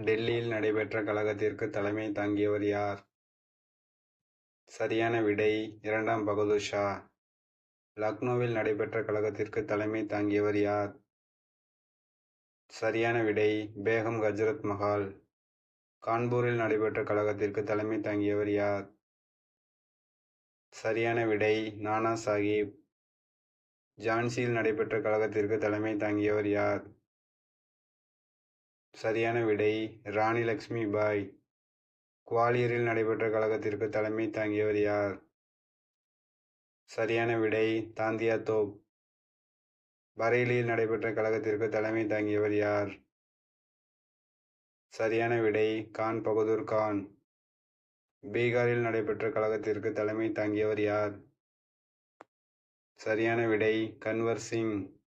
டெல்லியில் நடைபெற்ற கலகத்திற்கு தலைமை தாங்கியவர் யார்? சரியான விடை இரண்டாம் பகதூர் ஷா. லக்னோவில் நடைபெற்ற கலகத்திற்கு தலைமை தாங்கியவர் யார்? சரியான விடை பேகம் ஹஜ்ரத் மஹால். கான்பூரில் நடைபெற்ற கலகத்திற்கு தலைமை தாங்கியவர் யார்? சரியான விடை நானா சாஹிப். ஜான்சியில் நடைபெற்ற கலகத்திற்கு தலைமை தாங்கியவர் யார்? சரியான விடை ராணி லக்ஷ்மி பாய். குவாலியரில் நடைபெற்ற கலகத்திற்கு தலைமை தாங்கியவர் யார்? சரியான விடை தாந்தியா தோப். பரேலியில் நடைபெற்ற கலகத்திற்கு தலைமை தாங்கியவர் யார்? சரியான விடை கான் பகதூர் கான். பீகாரில் நடைபெற்ற கலகத்திற்கு தலைமை தாங்கியவர் யார்? சரியான விடை கன்வர் சிங்.